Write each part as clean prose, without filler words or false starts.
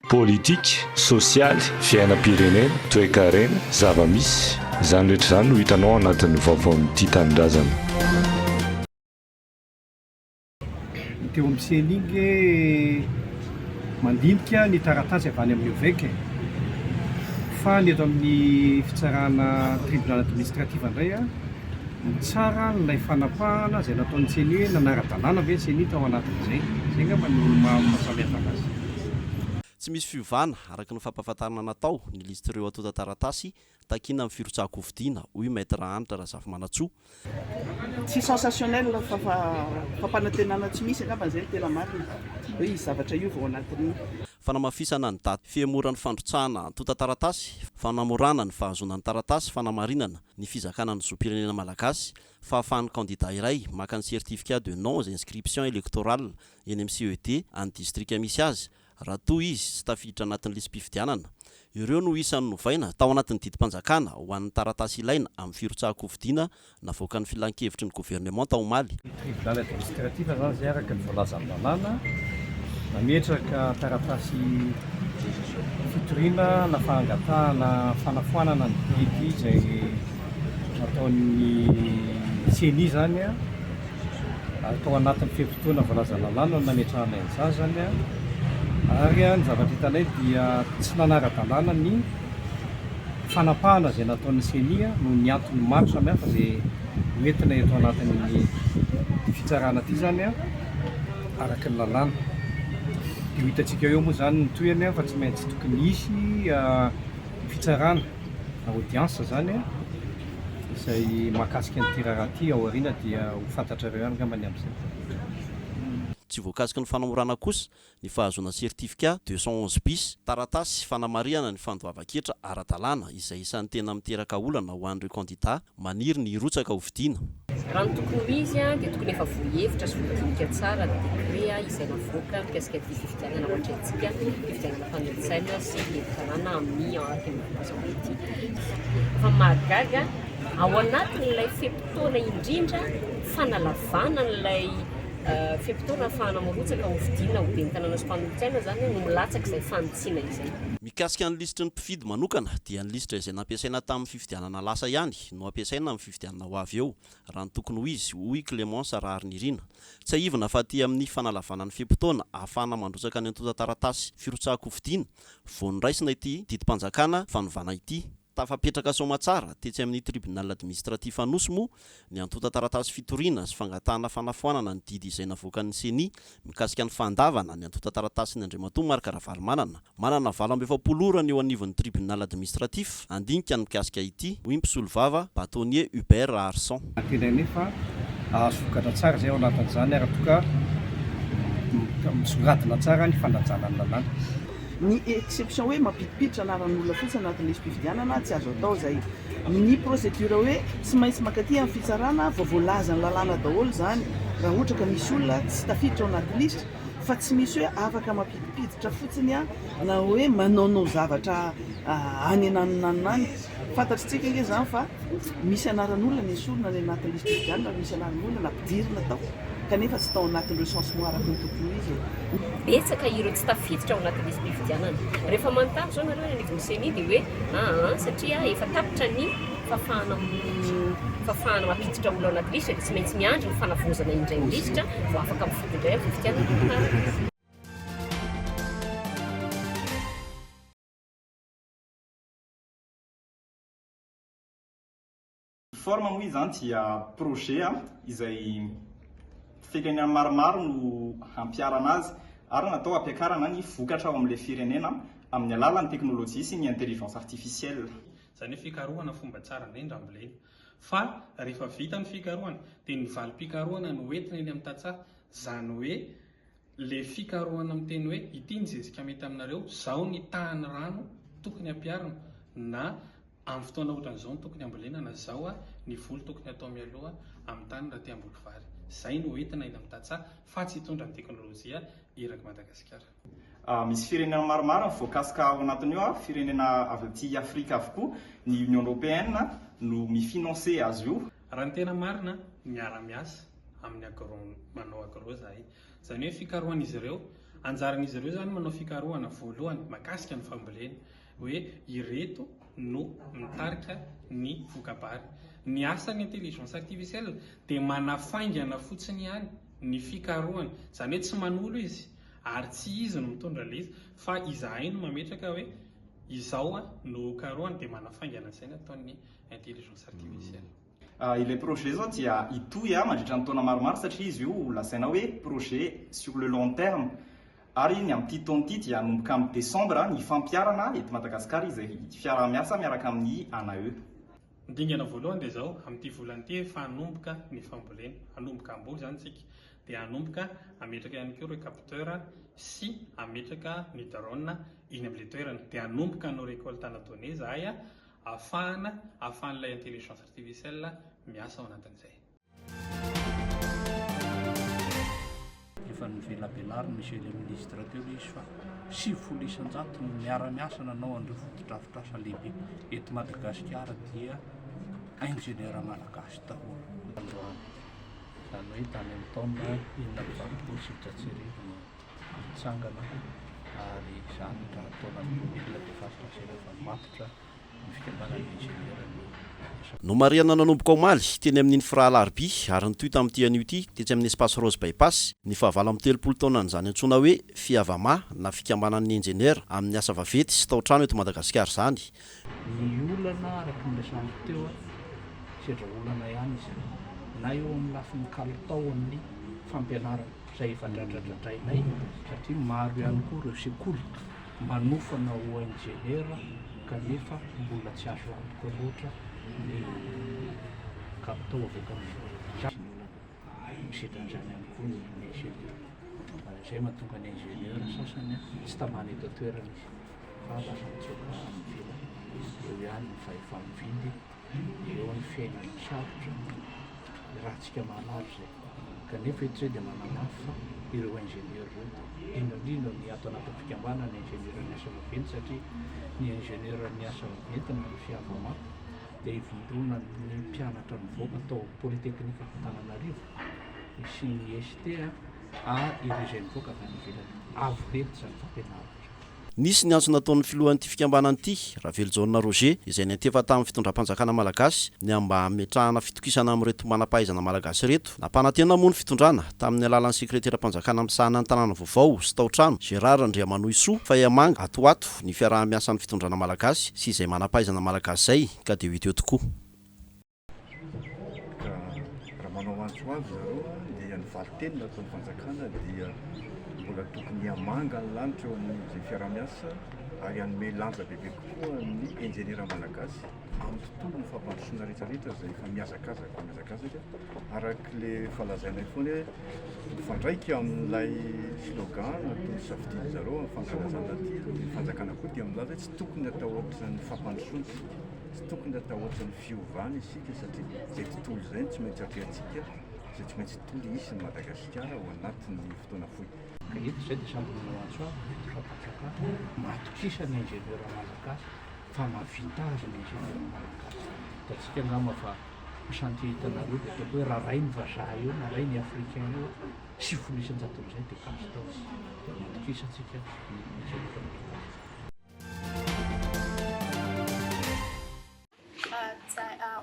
politika sosialy fiainam-pirenena toe-karena zava-misy izany rehetra izany no hitanao anatin'ny vaovaon'ity tanindrazana. Teo amin'ny seninge mandinika ny taratasy avy any amin'ny oveka fa ny eto amin'ny fitsarana tribunal administratif indray tsara nilay fanapahana izay nataon'ny seny hoe nanara-dalàna ve seny tao anatin'izay zay ngamba ny mahasamihafa anazy. Tsy misy fiovana araka ny fampahafantarana natao ny lisitra ireo atota taratasy takina amin'ny firotsahako fidiana hoy maître Anitra Razafy Manatsoa. Tsy sensationnel fampanantenana tsy misy angamba zay tena marina hoe zavatra io vao anatin'ny fanamafisana ny daty fihemoran'ny fandrotsahana antota taratasy, fanamorana ny fahazonan'ny taratasy, fanamarinana ny fizakana ny zom-pirenena malagasy, fahafahan'ny candidat iray maka ny certificat de non inscription électorale eny amin'ny CED any distrika misy azy raha toa izy tsy tafiditra anatin'ny lisam-pifidianana. Ireo no isan'ny novaina tao anatin'ny didim-panjakana ho an'ny taratasy ilaina amin'ny firotsahako fidiana navoaka ny filan-kevitry ny gouvernement tao Omaly. Tribunal administratif zany zay araka ny voalazan'ny lalàna nametraka taratasy fitoriana na fahangatahana fanafoanana ny biby izay nataon'ny CENI zany atao anatin'ny fehim-potoana voalazan'ny lalàna no nametrahana izany zany ary ny zavatra hitanay dia tsy nanara-dalàna ny fanapahana izay nataon'ny CENI no ny antony maro samihafa izay hoentina eto anatin'ny fitsarana ity zany araka ny lalàna. Io hitantsika eo moa zany ny toyany fa tsy maintsy tokony hisy fitsarana audience zany izay mahakasika ny tiraraha ity ao aoriana dia ho fantatrareo ihany ngamba ny amin'izay. Tsy voakasika ny fanamorana kosa ny fahazona certificat 211 bis taratasy fanamariana ny fandoava-ketra ara-dalàna izay isan'ny tena miteraka olana ho an'ireo candidat maniry ny hirotsaka ho fidiana. Raha ny tokony izy dia tokony efa voahevitra sy voadinika tsara ny décret izay navoaka mikasika ny fifidianana hoatrantsika fifidianana fanelitsaina sy lehikarana amin'ny araka ity. Fa mahagaga ao anatin'ilay fehim-potoana indrindra fanalavana n'ilay fehim-potoana fanamorotsaka ho fidiana ho bentanana sy mpanolotsaina zany no milatsaka izay fanotsiana izay. Mikasika ny lisitry ny mpifidy manokana dia ny lisitra izay nampiasaina tamin'ny fifidianana lasa ihany no ampiasaina amin'ny fifidianana ho avy eo raha ny tokony ho izy hoy Clémence Raharnirina. Tsy aivina fa aty amin'ny fanalavanan'ny fehim-potoana ahafahana mandrotsaka ny antota taratasy firotsahako fidiana vao niraisina ity didim-panjakana fanovana ity. Tafapetraka somatsara tetsy amin'ny tribunal administratif Anosy moa ny antota taratasy fitoriana sy fangatahana fanafoanana ny didy izay navoakan'ny CENI mikasika ny fandavana ny antota taratasy ny Andriamatoa Marc Ravalomanana. Manana 27 orana eo anivon'ny tribunal administratif andinika ny mikasika ity hoy mpisolo vava bâtonnier Hubert Arson. Tenefa azo vokatra tsara zay ao anatin'izany aratoka misoratana tsara ny fandanjana ny lalàna. Ny exception hoe mampidipiditra anaran'olona fotsiny anatin'ny lisam-pifidianana tsy azo atao zay. Ny procédure hoe tsy maintsy makaty amin'ny fitsarana vao voalaza ny lalàna daholo zany raha ohatra ka misy olona tsy tafiditra ao anaty listra fa tsy misy hoe afaka mampidipiditra fotsiny na hoe manaonao zavatra any ananonanany. Fantatritsika nge zany fa misy anaran'olona ny esorina ny anatin'ny lisam-pifidianana misy anaran'olona nampidirina tao kanefa tsy tao anatin'ny recensement araka ny tokony izy. Betsaka ireo tsy tafiditra ao anatin'ny lisam-pifidianana. Rehefa manontany zao nareo ny anivon'ny CENI dia hoe satria efa tapitra ny fafahana mampiditra olona ao anaty listra dia tsy maintsy miandry ny fanavozana indray ny listra vao afaka mifidy indray amin'ny fifidianana. Forme moa izany dia projet izay firenena maromaro no hampiarana azy ary natao hampiakarana ny vokatra ao amin'ilay firenena amin'ny alalan'ny teknôlôjia sy ny intelligence artificielle. Zany hoe fikarohana fomba tsara indrindra am'ilay fa rehefa vita ny fikarohana dia ny valim-pikarohana no entina eny amin'ny tantsaha zany hoe le fikarohana amin'ny teny hoe ity ny zezika mety aminareo zao ny tahany rano tokony hampiarina na amin'ny fotoana ohatran'izao ny tokony ambolena na zao ny volo tokony atao mialoha amin'ny tany raha te-hamboly vary. Zay no entina eny amin'ny tantsaha fa tsy hitondra ny teknôlôjia eraky Madagasikara. Misy firenena maromaro voakasika ao anatin'io firenena avy aty Afrika avokoa ny Union Européenne no mifinancer azy io. Raha ny tena marina miara-miasa amin'ny manao agro zahay. Zany hoe fikarohan'izy ireo anjaran'izy ireo zany manao fikarohana voalohany makasika ny fambolena hoe ireto no mitarika ny vokabary. Ny asan'ny intelligence artificielle dia manafaingana fotsiny ihany ny fikarohana, zany hoe tsy manolo izy ary tsy izy no mitondra le izy fa izahay no mametraka hoe izao no karohany dia manafaingana izay nataon'ny intelligence artificielle. Ilay projet zao dia itoy mandritra ny taona maromaro satria izy io lazaina hoe projet sur le long terme ary ny amin'ity taona ity dia hanomboka amin'ny décembre ny fampiarana eto Madagasikara izay fiara-miasa miaraka amin'ny ANAE. Ny dingana voalohany dia izao amin'ity volana ity efa hanomboka ny fambolena, hanomboka amboly zany tsika, dia hanomboka ametraka ihany koa ireo capteur sy ametraka ny drone iny amin'ilay toerana, dia hanomboka no récolte nataony zahay ahafahan'ilay intelligence artificielle miasa ao anatin'izay. Efa nivelabelary monsieur le ministre teo izy fa 7 isan-jato no miara-miasa nanao an'ireo fotodrafitrasa lehibe eto Madagasikara dia ingénieur malagasy daholo androany. Zany hoe tany amin'ny taona 2020 sitratserivo no nitsangana ary izany raha taona 2024 efa matotra ny fikambanan'ny ingénieur no mariana nanomboka omaly teny amin'iny Firahalarby ary nytoy tamin'ity anio ity tetsy amin'ny espace Rose Bypass ny fahavala amin'ny 30 taona n'izany antsoina hoe fiavama na fikambanan'ny ingénieur amin'ny asa vaventy sy tao-trano eto Madagasikara zany. Ny olana araka ny lesaniko teo sedra olana ihany izy na eo amin'ny lafin'ny kalitaon'ny fampianarana izay efa dradradradrainay satria maro ihany koa ireo sekoly manofana ho ingénieur kanefa mbola tsy azo antoka loatra ny kalitao avy misidran'izany ihany koa ny ingénieur. Izay mahatonga ny ingénieur sasany tsy tamana eto toerana izy fa lasa mitsoka amin'ny vilany. Eo ihany ny fahefa-mividy, eo ny fiainana sarotra, rahantsika manaro izay. Kanefa eto izay dia manamafy fa ireo ingénieur ireo indrindra ny ato anatin'ny fikambanana ny ingénieur ny asa vaventy satria ny ingénieur ny asa vaventy ny fiavama dia ivondrona ny mpianatra mivoaka atao polytechnique Antananarivo sy ny ST ary ireo izay mivoaka avy any ivelany avo rety izany fampianarana. Nisy ny antso nataon'ny filohan'ity fikambanana ity Raveljaona Roger izay nantefa tamin'ny fitondram-panjakana malagasy ny mba hametrahana fitokisana amin'reto manam-pahaizana malagasy reto. Nampanantena moa ny fitondrana tamin'ny alalan'ny sekretera-panjakana misahana ny tanàna vaovao sy tao-trano Gérard Andriamanoisoa Fayamanga atoato ny fiaraha-miasan'ny fitondrana malagasy sy izay manam-pahaizana malagasy zay ka dia hita eo tokoa. Raha manao antso azy zareo dia ny valitenina ataon'ny fanjakana dia mbola tokony hamanga ny lanitra eo amin'izay fiara-miasa ary hanome lanja bebe kokoa ny ingénieur malagasy amin'ny tontolo ny fampandrosoana rehetrarehetra izay efa miazakazaka arak'le falazainay foana hoe mifandraika amin'ilay slogan nataony safididy zareo amin'ny fankalazana ny fanjakana koa dia milaza hoe tsy tokony atao ohatra ny fampandrosoana tsy tokony atao ohatra ny fiovana isika satria izay tontolo izay tsy maintsy atrehantsika izay tsy maintsy tontolo isy ny Madagasikara ao anatin'ny fotoana fohy. Ka eto izay dia samby manao antso azy fitondram-panjakana matokisa ny ingénieur malagasy fa mahavita azy ny ingénieur malagasy. Tatsika angamba fa chantier hitanareo dia ataoko hoe raha ray ny vazaha eo na ray ny africain eo 7 isan-jato amin'izay dia kaso tao izy dia matokisa antsika ny ingénieur malagasy.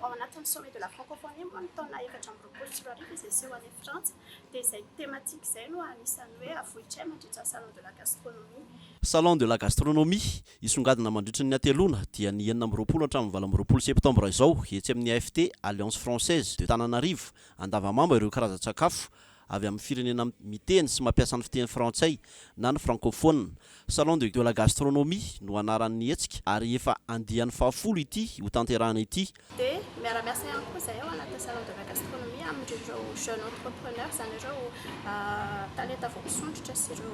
Ao anatin'ny sommet de la francophonie moa ny taona 2024 izay seho any Frantsa dia izay thématique izay no anisany hoe avohitra mandritra salon de la gastronomie. Salon de la gastronomie isongadina mandritra ny atelona dia ny 9 hatramin'ny 12 septambra izao etsy amin'ny AFT Alliance Française de Tananarivo andavamamba ireo karazan-tsakafo avy amin'ny firenena miteny sy mampiasa ny fiteny frantsay na ny francophone. Salon de la gastronomie no anaran'ny hetsika ary efa andian'ny fahafolo ity ho tanterahana ity. Dia miara-miasa ihany koa izay ao anatin'ny salon de la gastronomie amin'ireo jeune entrepreneur izany ireo talenta voapisondrotra sy ireo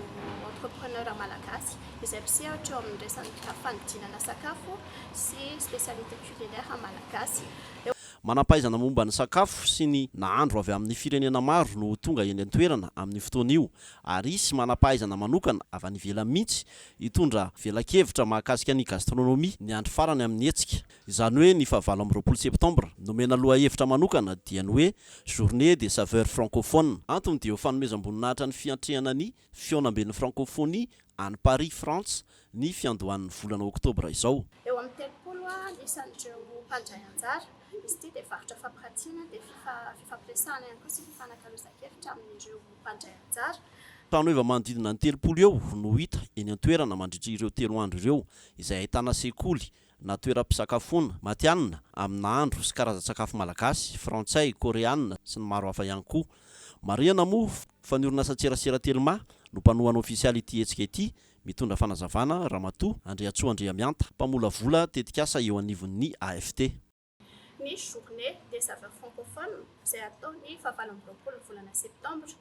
entrepreneur malagasy izay mpisehatra eo amin'ny resaka fanidinana sakafo sy spécialité culinaire malagasy. Manampaizana momba ny sakafo sy ny nahandro avy amin'ny firenena maro no tonga eny an-toerana amin'ny fotoana io, ary isy manampaizana manokana avy any ivelany mihitsy hitondra velakevitra mahakasika ny gastronomia ny andro farany amin'ny hetsika. Izany hoe ny 27 septambra nomena lohahevitra manokana dia ny hoe journée des saveurs francophones. Antony dia ho fanomezam-boninahitra ny fiantrehana ny fionamben'ny francophonie any Paris, France ny fiandohan'ny volana oktobra izao. Eo amin'ny telopolo isan'ireo mpandray anjara, izy ity dia varotra fampirantiana dia fifampiresahana ihany koa sy fifanankalozan-kevitra amin'ireo mpandray anjara. Tranoheva manodidina ny 30 eo no hita eny an-toerana mandritra ireo 3 andro ireo, izay ahitana sekoly na toeram-pisakafoana matianina amin'ny nahandro sy karazan-tsakafo malagasy, frantsay, koreanina sy ny maro hafa ihany koa. Mariana moa fa ny orinasa Tserasera Telma no mpanohana ofisialy ity hetsika ity, mitondra fanazavana Ramatoa Andriatsoa-Andriamianta, mpamolavola tetikasa eo anivon'ny AFT. Ny journée des saveurs francophones izay atao ny 27 volana septambra.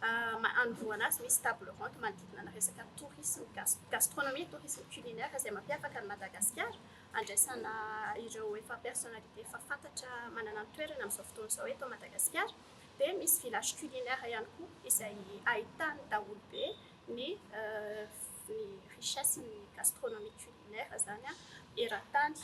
Anoloana azy misy table ronde manodidina ny resaka tourisme gastronomie, tourisme culinaire izay mampiavaka ny Madagasikara, andraisana ireo efa personnalité efa fantatra manana ny toerana amin'izao fotoana izao eto Madagasikara. Dia misy village culinaire ihany koa izay ahitany daholo be ny richesse ny gastronomie culinaire zany eran-tany.